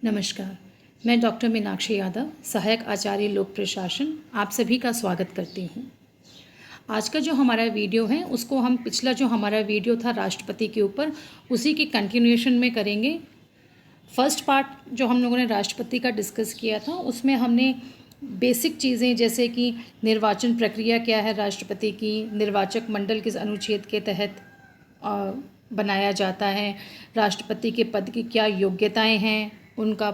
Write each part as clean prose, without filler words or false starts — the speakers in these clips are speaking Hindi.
नमस्कार, मैं डॉक्टर मीनाक्षी यादव, सहायक आचार्य लोक प्रशासन, आप सभी का स्वागत करती हूँ। आज का जो हमारा वीडियो है उसको हम पिछला जो हमारा वीडियो था राष्ट्रपति के ऊपर, उसी की कंटिन्यूएशन में करेंगे। फर्स्ट पार्ट जो हम लोगों ने राष्ट्रपति का डिस्कस किया था उसमें हमने बेसिक चीज़ें जैसे कि निर्वाचन प्रक्रिया क्या है राष्ट्रपति की, निर्वाचक मंडल किस अनुच्छेद के तहत बनाया जाता है, राष्ट्रपति के पद की क्या योग्यताएं हैं, उनका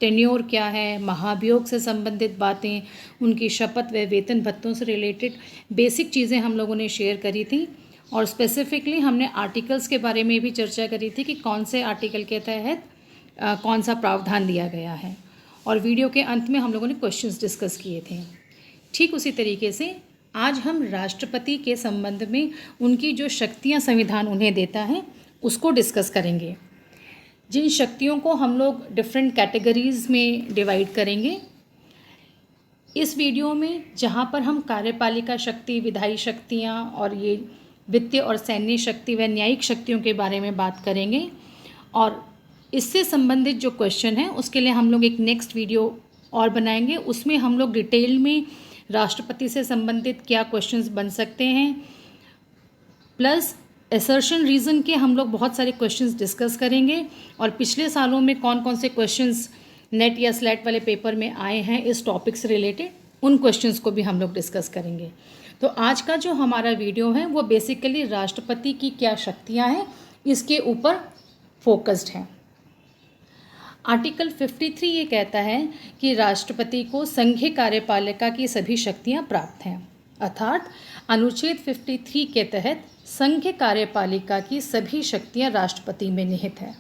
टेन्योर क्या है, महाभियोग से संबंधित बातें, उनकी शपथ व वेतन भत्तों से रिलेटेड बेसिक चीज़ें हम लोगों ने शेयर करी थी। और स्पेसिफिकली हमने आर्टिकल्स के बारे में भी चर्चा करी थी कि कौन से आर्टिकल के तहत कौन सा प्रावधान दिया गया है। और वीडियो के अंत में हम लोगों ने क्वेश्चंस डिस्कस किए थे। ठीक उसी तरीके से आज हम राष्ट्रपति के संबंध में उनकी जो शक्तियां संविधान उन्हें देता है उसको डिस्कस करेंगे। जिन शक्तियों को हम लोग डिफरेंट कैटेगरीज़ में डिवाइड करेंगे इस वीडियो में, जहाँ पर हम कार्यपालिका शक्ति, विधायी शक्तियाँ और ये वित्तीय और सैन्य शक्ति व न्यायिक शक्तियों के बारे में बात करेंगे। और इससे संबंधित जो क्वेश्चन है उसके लिए हम लोग एक नेक्स्ट वीडियो और बनाएंगे। उसमें हम लोग डिटेल में राष्ट्रपति से संबंधित क्या क्वेश्चंस बन सकते हैं, प्लस असर्शन रीज़न के हम लोग बहुत सारे क्वेश्चंस डिस्कस करेंगे। और पिछले सालों में कौन कौन से क्वेश्चंस नेट या स्लैट वाले पेपर में आए हैं इस टॉपिक से रिलेटेड, उन क्वेश्चंस को भी हम लोग डिस्कस करेंगे। तो आज का जो हमारा वीडियो है वो बेसिकली राष्ट्रपति की क्या शक्तियाँ हैं इसके ऊपर फोकस्ड है। आर्टिकल 53 ये कहता है कि राष्ट्रपति को संघीय कार्यपालिका की सभी शक्तियाँ प्राप्त हैं, अर्थात अनुच्छेद 53 के तहत संघीय कार्यपालिका की सभी शक्तियां राष्ट्रपति में निहित है।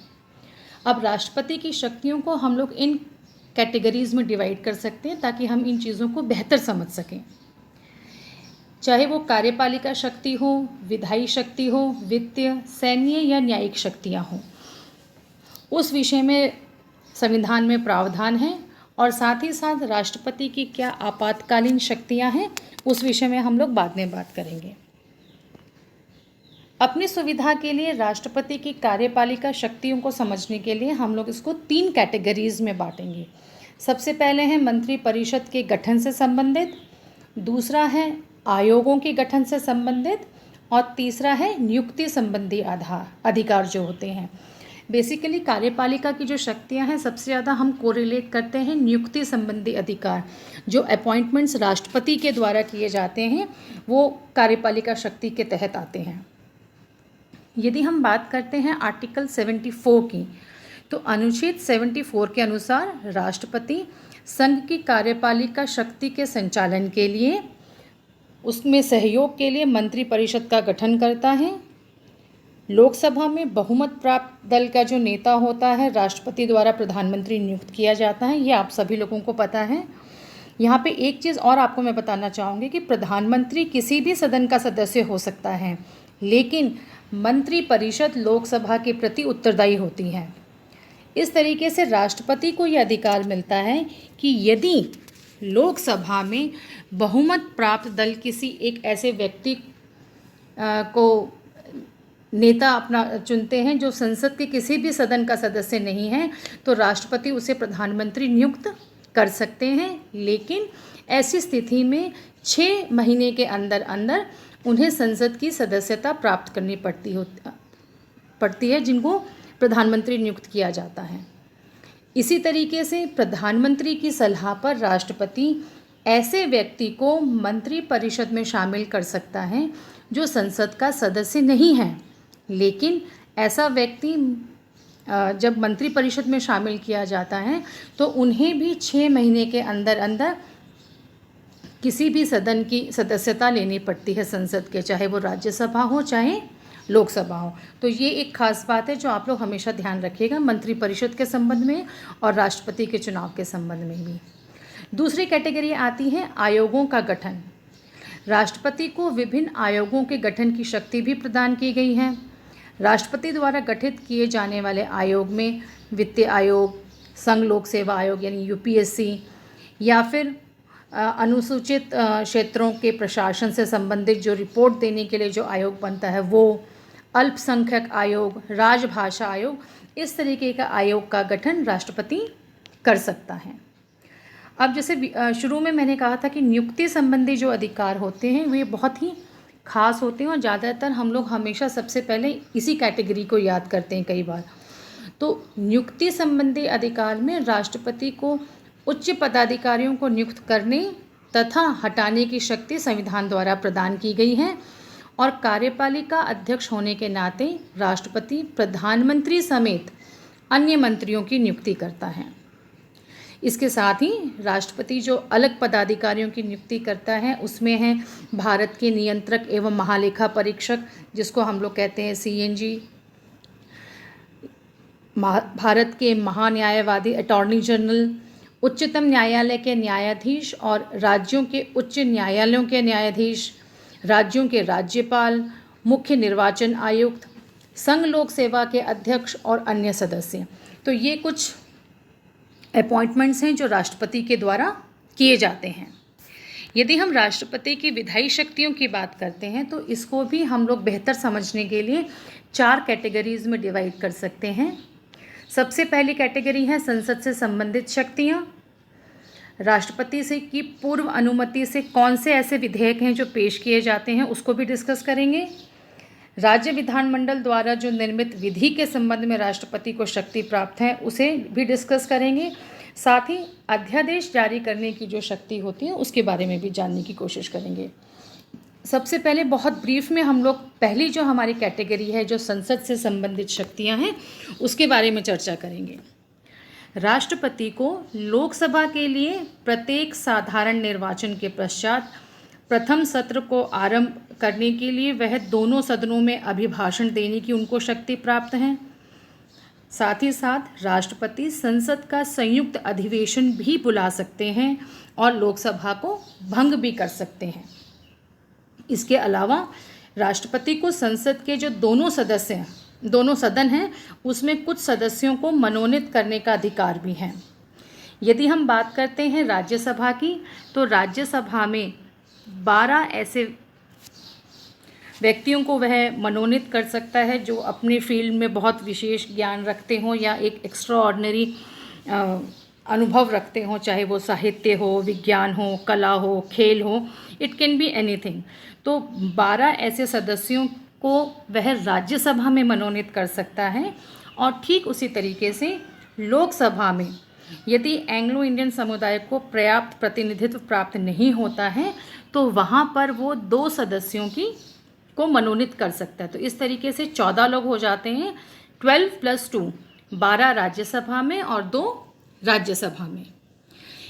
अब राष्ट्रपति की शक्तियों को हम लोग इन कैटेगरीज में डिवाइड कर सकते हैं ताकि हम इन चीज़ों को बेहतर समझ सकें। चाहे वो कार्यपालिका शक्ति हो, विधायी शक्ति हो, वित्तीय, सैन्य या न्यायिक शक्तियां हों, उस विषय में संविधान में प्रावधान है। और साथ ही साथ राष्ट्रपति की क्या आपातकालीन शक्तियां हैं उस विषय में हम लोग बाद में बात करेंगे। अपनी सुविधा के लिए राष्ट्रपति की कार्यपालिका शक्तियों को समझने के लिए हम लोग इसको 3 कैटेगरीज में बांटेंगे। सबसे पहले है मंत्री परिषद के गठन से संबंधित, दूसरा है आयोगों के गठन से संबंधित, और तीसरा है नियुक्ति संबंधी अधिकार जो होते हैं। बेसिकली कार्यपालिका की जो शक्तियां हैं सबसे ज़्यादा हम कोरिलेट करते हैं नियुक्ति संबंधी अधिकार, जो अपॉइंटमेंट्स राष्ट्रपति के द्वारा किए जाते हैं वो कार्यपालिका शक्ति के तहत आते हैं। यदि हम बात करते हैं आर्टिकल 74 की, तो अनुच्छेद 74 के अनुसार राष्ट्रपति संघ की कार्यपालिका शक्ति के संचालन के लिए, उसमें सहयोग के लिए मंत्री परिषद का गठन करता है। लोकसभा में बहुमत प्राप्त दल का जो नेता होता है राष्ट्रपति द्वारा प्रधानमंत्री नियुक्त किया जाता है, ये आप सभी लोगों को पता है। यहाँ पे एक चीज़ और आपको मैं बताना चाहूँगी कि प्रधानमंत्री किसी भी सदन का सदस्य हो सकता है, लेकिन मंत्री परिषद लोकसभा के प्रति उत्तरदायी होती है। इस तरीके से राष्ट्रपति को यह अधिकार मिलता है कि यदि लोकसभा में बहुमत प्राप्त दल किसी एक ऐसे व्यक्ति को नेता अपना चुनते हैं जो संसद के किसी भी सदन का सदस्य नहीं है, तो राष्ट्रपति उसे प्रधानमंत्री नियुक्त कर सकते हैं। लेकिन ऐसी स्थिति में 6 महीने के अंदर अंदर उन्हें संसद की सदस्यता प्राप्त करनी पड़ती है जिनको प्रधानमंत्री नियुक्त किया जाता है। इसी तरीके से प्रधानमंत्री की सलाह पर राष्ट्रपति ऐसे व्यक्ति को मंत्री परिषद में शामिल कर सकता है जो संसद का सदस्य नहीं है, लेकिन ऐसा व्यक्ति जब मंत्री परिषद में शामिल किया जाता है तो उन्हें भी 6 महीने के अंदर अंदर किसी भी सदन की सदस्यता लेनी पड़ती है संसद के, चाहे वो राज्यसभा हो चाहे लोकसभा हो। तो ये एक खास बात है जो आप लोग हमेशा ध्यान रखिएगा मंत्री परिषद के संबंध में और राष्ट्रपति के चुनाव के संबंध में भी। दूसरी कैटेगरी आती है आयोगों का गठन। राष्ट्रपति को विभिन्न आयोगों के गठन की शक्ति भी प्रदान की गई है। राष्ट्रपति द्वारा गठित किए जाने वाले आयोग में वित्तीय आयोग, संघ लोक सेवा आयोग यानी यूपीएससी, या फिर अनुसूचित क्षेत्रों के प्रशासन से संबंधित जो रिपोर्ट देने के लिए जो आयोग बनता है वो, अल्पसंख्यक आयोग, राजभाषा आयोग, इस तरीके का आयोग का गठन राष्ट्रपति कर सकता है। अब जैसे शुरू में मैंने कहा था कि नियुक्ति संबंधी जो अधिकार होते हैं वे बहुत ही खास होते हैं और ज़्यादातर हम लोग हमेशा सबसे पहले इसी कैटेगरी को याद करते हैं कई बार। तो नियुक्ति संबंधी अधिकार में राष्ट्रपति को उच्च पदाधिकारियों को नियुक्त करने तथा हटाने की शक्ति संविधान द्वारा प्रदान की गई है और कार्यपालिका अध्यक्ष होने के नाते राष्ट्रपति प्रधानमंत्री समेत अन्य मंत्रियों की नियुक्ति करता है। इसके साथ ही राष्ट्रपति जो अलग पदाधिकारियों की नियुक्ति करता है उसमें है भारत के नियंत्रक एवं महालेखा परीक्षक, जिसको हम लोग कहते हैं CNG, भारत के महान्यायवादी अटॉर्नी जनरल, उच्चतम न्यायालय के न्यायाधीश और राज्यों के उच्च न्यायालयों के न्यायाधीश, राज्यों के राज्यपाल, मुख्य निर्वाचन आयुक्त, संघ लोक सेवा के अध्यक्ष और अन्य सदस्य। तो ये कुछ अपॉइंटमेंट्स हैं जो राष्ट्रपति के द्वारा किए जाते हैं। यदि हम राष्ट्रपति की विधायी शक्तियों की बात करते हैं तो इसको भी हम लोग बेहतर समझने के लिए 4 कैटेगरीज में डिवाइड कर सकते हैं। सबसे पहली कैटेगरी है संसद से संबंधित शक्तियाँ। राष्ट्रपति से की पूर्व अनुमति से कौन से ऐसे विधेयक हैं जो पेश किए जाते हैं उसको भी डिस्कस करेंगे। राज्य विधानमंडल द्वारा जो निर्मित विधि के संबंध में राष्ट्रपति को शक्ति प्राप्त है उसे भी डिस्कस करेंगे। साथ ही अध्यादेश जारी करने की जो शक्ति होती है उसके बारे में भी जानने की कोशिश करेंगे। सबसे पहले बहुत ब्रीफ में हम लोग पहली जो हमारी कैटेगरी है जो संसद से संबंधित शक्तियां हैं उसके बारे में चर्चा करेंगे। राष्ट्रपति को लोकसभा के लिए प्रत्येक साधारण निर्वाचन के पश्चात प्रथम सत्र को आरंभ करने के लिए वह दोनों सदनों में अभिभाषण देने की उनको शक्ति प्राप्त है। साथ ही साथ राष्ट्रपति संसद का संयुक्त अधिवेशन भी बुला सकते हैं और लोकसभा को भंग भी कर सकते हैं। इसके अलावा राष्ट्रपति को संसद के जो दोनों सदन हैं उसमें कुछ सदस्यों को मनोनीत करने का अधिकार भी है। यदि हम बात करते हैं राज्यसभा की तो राज्यसभा में 12 ऐसे व्यक्तियों को वह मनोनीत कर सकता है जो अपने फील्ड में बहुत विशेष ज्ञान रखते हों या एक एक्स्ट्रा ऑर्डिनरी अनुभव रखते हों, चाहे वो साहित्य हो, विज्ञान हो, कला हो, खेल हो, इट कैन बी एनीथिंग। तो 12 ऐसे सदस्यों को वह राज्यसभा में मनोनीत कर सकता है। और ठीक उसी तरीके से लोकसभा में यदि एंग्लो इंडियन समुदाय को पर्याप्त प्रतिनिधित्व प्राप्त नहीं होता है तो वहाँ पर वो 2 सदस्यों को मनोनीत कर सकता है। तो इस तरीके से 14 लोग हो जाते हैं, 12 + 2, 12 राज्यसभा में और 2 राज्यसभा में।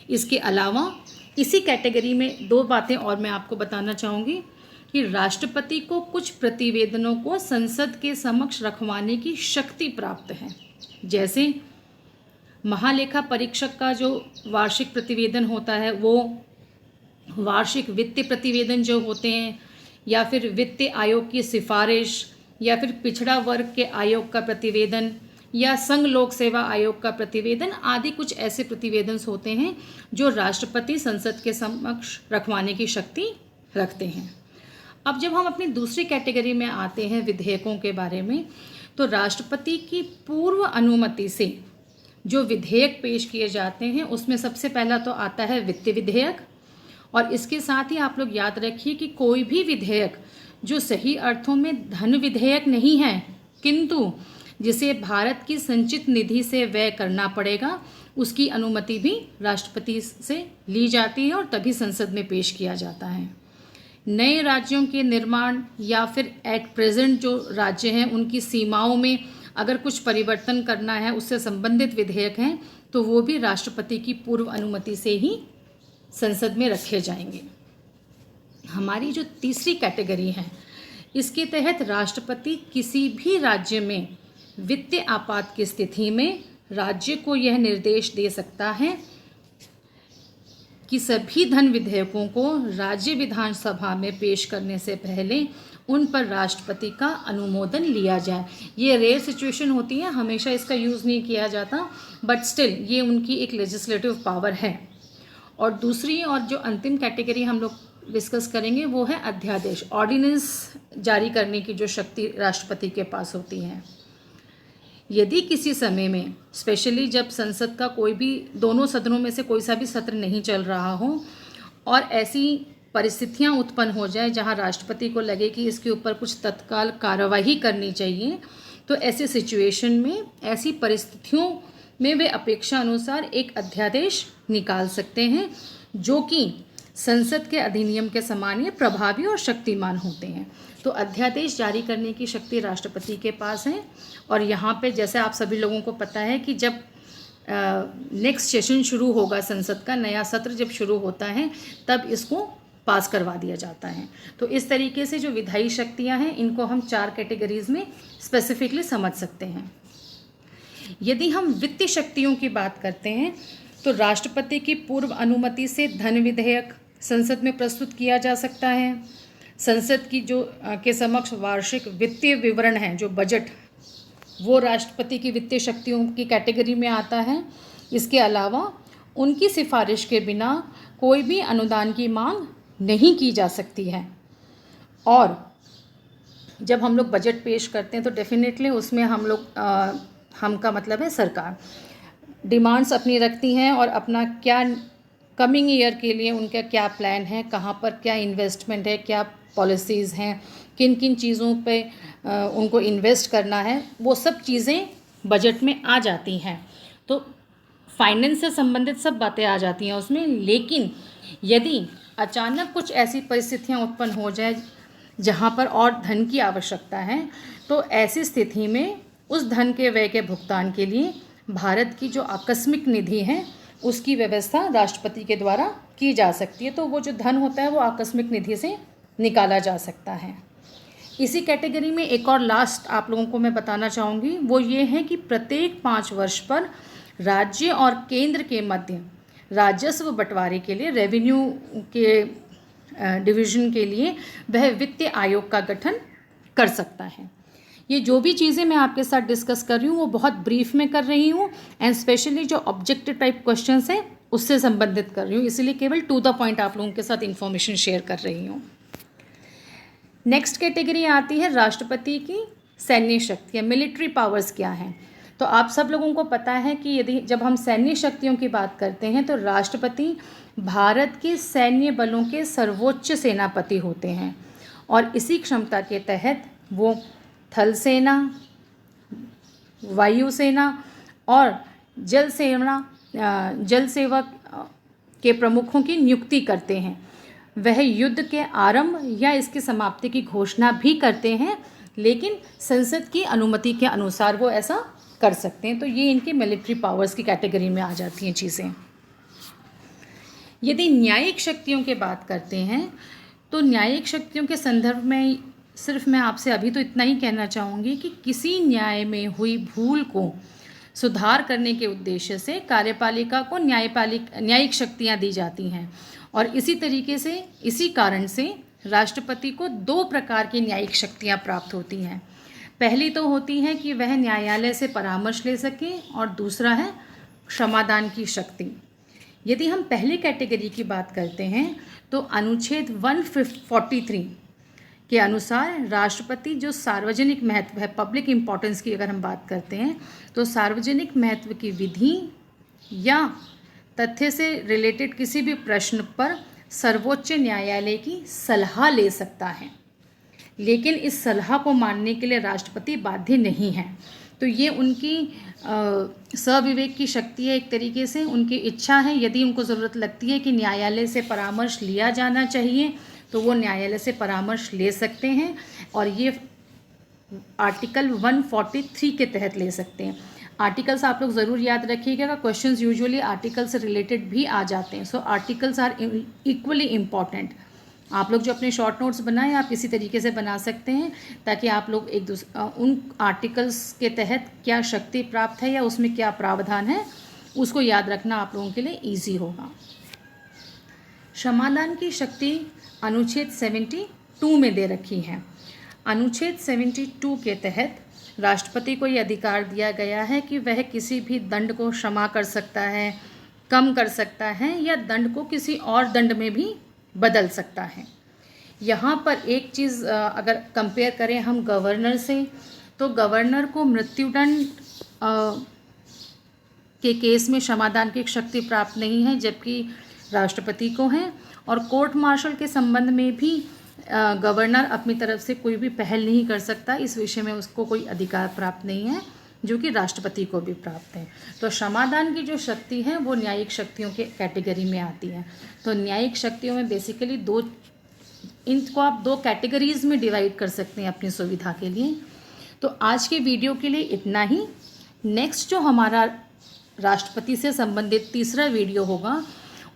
इसके अलावा इसी कैटेगरी में 2 बातें और मैं आपको बताना चाहूँगी कि राष्ट्रपति को कुछ प्रतिवेदनों को संसद के समक्ष रखवाने की शक्ति प्राप्त है। जैसे महालेखा परीक्षक का जो वार्षिक प्रतिवेदन होता है वो वार्षिक वित्तीय प्रतिवेदन जो होते हैं, या फिर वित्तीय आयोग की सिफारिश, या फिर पिछड़ा वर्ग के आयोग का प्रतिवेदन, या संघ लोक सेवा आयोग का प्रतिवेदन आदि कुछ ऐसे प्रतिवेदन होते हैं जो राष्ट्रपति संसद के समक्ष रखवाने की शक्ति रखते हैं। अब जब हम अपनी दूसरी कैटेगरी में आते हैं विधेयकों के बारे में, तो राष्ट्रपति की पूर्व अनुमति से जो विधेयक पेश किए जाते हैं उसमें सबसे पहला तो आता है वित्तीय विधेयक। और इसके साथ ही आप लोग याद रखिए कि कोई भी विधेयक जो सही अर्थों में धन विधेयक नहीं है किंतु जिसे भारत की संचित निधि से व्यय करना पड़ेगा, उसकी अनुमति भी राष्ट्रपति से ली जाती है और तभी संसद में पेश किया जाता है। नए राज्यों के निर्माण या फिर एट प्रेजेंट जो राज्य हैं उनकी सीमाओं में अगर कुछ परिवर्तन करना है, उससे संबंधित विधेयक हैं, तो वो भी राष्ट्रपति की पूर्व अनुमति से ही संसद में रखे जाएंगे। हमारी जो तीसरी कैटेगरी है, इसके तहत राष्ट्रपति किसी भी राज्य में वित्तीय आपात की स्थिति में राज्य को यह निर्देश दे सकता है कि सभी धन विधेयकों को राज्य विधानसभा में पेश करने से पहले उन पर राष्ट्रपति का अनुमोदन लिया जाए। ये रेयर सिचुएशन होती है, हमेशा इसका यूज़ नहीं किया जाता, बट स्टिल ये उनकी एक लेजिस्लेटिव पावर है। और दूसरी और जो अंतिम कैटेगरी हम लोग डिस्कस करेंगे वो है अध्यादेश, ऑर्डिनेंस जारी करने की जो शक्ति राष्ट्रपति के पास होती है। यदि किसी समय में, स्पेशली जब संसद का कोई भी, दोनों सदनों में से कोई सा भी सत्र नहीं चल रहा हो और ऐसी परिस्थितियां उत्पन्न हो जाए जहां राष्ट्रपति को लगे कि इसके ऊपर कुछ तत्काल कार्यवाही करनी चाहिए, तो ऐसे सिचुएशन में, ऐसी परिस्थितियों में वे अपेक्षा अनुसार एक अध्यादेश निकाल सकते हैं जो कि संसद के अधिनियम के समान ही प्रभावी और शक्तिमान होते हैं। तो अध्यादेश जारी करने की शक्ति राष्ट्रपति के पास है। और यहाँ पे जैसे आप सभी लोगों को पता है कि जब नेक्स्ट सेशन शुरू होगा, संसद का नया सत्र जब शुरू होता है, तब इसको पास करवा दिया जाता है। तो इस तरीके से जो विधायी शक्तियाँ हैं, इनको हम 4 कैटेगरीज में स्पेसिफिकली समझ सकते हैं। यदि हम वित्तीय शक्तियों की बात करते हैं तो राष्ट्रपति की पूर्व अनुमति से धन विधेयक संसद में प्रस्तुत किया जा सकता है। संसद की जो के समक्ष वार्षिक वित्तीय विवरण है, जो बजट, वो राष्ट्रपति की वित्तीय शक्तियों की कैटेगरी में आता है। इसके अलावा उनकी सिफारिश के बिना कोई भी अनुदान की मांग नहीं की जा सकती है। और जब हम लोग बजट पेश करते हैं तो डेफिनेटली उसमें हम का मतलब है सरकार डिमांड्स अपनी रखती हैं और अपना क्या कमिंग ईयर के लिए उनका क्या प्लान है, कहाँ पर क्या इन्वेस्टमेंट है, क्या पॉलिसीज़ हैं, किन किन चीज़ों पे उनको इन्वेस्ट करना है, वो सब चीज़ें बजट में आ जाती हैं। तो फाइनेंस से संबंधित सब बातें आ जाती हैं उसमें। लेकिन यदि अचानक कुछ ऐसी परिस्थितियां उत्पन्न हो जाए जहां पर और धन की आवश्यकता है, तो ऐसी स्थिति में उस धन के व्यय के भुगतान के लिए भारत की जो आकस्मिक निधि है उसकी व्यवस्था राष्ट्रपति के द्वारा की जा सकती है। तो वो जो धन होता है वो आकस्मिक निधि से निकाला जा सकता है। इसी कैटेगरी में एक और लास्ट आप लोगों को मैं बताना चाहूँगी, वो ये है कि प्रत्येक 5 वर्ष पर राज्य और केंद्र के मध्य राजस्व बंटवारे के लिए, रेवेन्यू के डिवीज़न के लिए वह वित्तीय आयोग का गठन कर सकता है। ये जो भी चीज़ें मैं आपके साथ डिस्कस कर रही हूँ वो बहुत ब्रीफ में कर रही हूँ एंड स्पेशली जो ऑब्जेक्टिव टाइप क्वेश्चंस हैं उससे संबंधित कर रही हूँ, इसलिए केवल टू द पॉइंट आप लोगों के साथ इन्फॉर्मेशन शेयर कर रही हूँ। नेक्स्ट कैटेगरी आती है राष्ट्रपति की सैन्य शक्ति या मिलिट्री पावर्स क्या हैं। तो आप सब लोगों को पता है कि यदि जब हम सैन्य शक्तियों की बात करते हैं तो राष्ट्रपति भारत के सैन्य बलों के सर्वोच्च सेनापति होते हैं और इसी क्षमता के तहत वो थल सेना, वायुसेना और जल सेवा के प्रमुखों की नियुक्ति करते हैं। वह युद्ध के आरंभ या इसकी समाप्ति की घोषणा भी करते हैं, लेकिन संसद की अनुमति के अनुसार वो ऐसा कर सकते हैं। तो ये इनके मिलिट्री पावर्स की कैटेगरी में आ जाती हैं चीज़ें। यदि न्यायिक शक्तियों की बात करते हैं तो न्यायिक शक्तियों के संदर्भ में सिर्फ मैं आपसे अभी तो इतना ही कहना चाहूँगी कि किसी न्याय में हुई भूल को सुधार करने के उद्देश्य से कार्यपालिका को न्यायिक शक्तियाँ दी जाती हैं। और इसी तरीके से, इसी कारण से राष्ट्रपति को 2 प्रकार की न्यायिक शक्तियाँ प्राप्त होती हैं। पहली तो होती है कि वह न्यायालय से परामर्श ले सके और दूसरा है क्षमादान की शक्ति। यदि हम पहली कैटेगरी की बात करते हैं तो अनुच्छेद 143 के अनुसार राष्ट्रपति जो सार्वजनिक महत्व है, पब्लिक इम्पोर्टेंस की अगर हम बात करते हैं तो सार्वजनिक महत्व की विधि या तथ्य से रिलेटेड किसी भी प्रश्न पर सर्वोच्च न्यायालय की सलाह ले सकता है, लेकिन इस सलाह को मानने के लिए राष्ट्रपति बाध्य नहीं है। तो ये उनकी सविवेक की शक्ति है, एक तरीके से उनकी इच्छा है। यदि उनको ज़रूरत लगती है कि न्यायालय से परामर्श लिया जाना चाहिए तो वो न्यायालय से परामर्श ले सकते हैं और ये आर्टिकल 143 के तहत ले सकते हैं। आर्टिकल्स आप लोग ज़रूर याद रखिएगा, क्वेश्चंस यूजुअली आर्टिकल से रिलेटेड भी आ जाते हैं। सो आर्टिकल्स आर इक्वली इम्पॉर्टेंट। आप लोग जो अपने शॉर्ट नोट्स बनाएं आप इसी तरीके से बना सकते हैं ताकि आप लोग एक दूसरे उन आर्टिकल्स के तहत क्या शक्ति प्राप्त है या उसमें क्या प्रावधान है उसको याद रखना आप लोगों के लिए ईजी होगा। क्षमादान की शक्ति अनुच्छेद 72 में दे रखी है। अनुच्छेद 72 के तहत राष्ट्रपति को ये अधिकार दिया गया है कि वह किसी भी दंड को क्षमा कर सकता है, कम कर सकता है या दंड को किसी और दंड में भी बदल सकता है। यहाँ पर एक चीज़ अगर कंपेयर करें हम गवर्नर से, तो गवर्नर को मृत्युदंड के केस में क्षमादान की शक्ति प्राप्त नहीं है, जबकि राष्ट्रपति को है। और कोर्ट मार्शल के संबंध में भी गवर्नर अपनी तरफ से कोई भी पहल नहीं कर सकता, इस विषय में उसको कोई अधिकार प्राप्त नहीं है, जो कि राष्ट्रपति को भी प्राप्त है। तो क्षमादान की जो शक्ति है वो न्यायिक शक्तियों के कैटेगरी में आती है। तो न्यायिक शक्तियों में बेसिकली इनको आप दो कैटेगरीज में डिवाइड कर सकते हैं अपनी सुविधा के लिए। तो आज के वीडियो के लिए इतना ही। नेक्स्ट जो हमारा राष्ट्रपति से संबंधित तीसरा वीडियो होगा,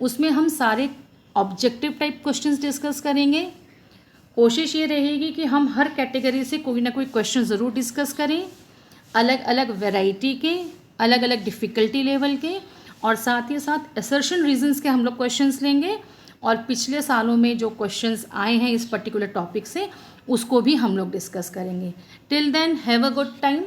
उसमें हम सारे ऑब्जेक्टिव टाइप क्वेश्चंस डिस्कस करेंगे। कोशिश ये रहेगी कि हम हर कैटेगरी से कोई ना कोई क्वेश्चन ज़रूर डिस्कस करें, अलग अलग वैरायटी के, अलग अलग डिफ़िकल्टी लेवल के, और साथ ही साथ असर्शन रीजंस के हम लोग क्वेश्चंस लेंगे, और पिछले सालों में जो क्वेश्चंस आए हैं इस पर्टिकुलर टॉपिक से उसको भी हम लोग डिस्कस करेंगे। Till then have a good time.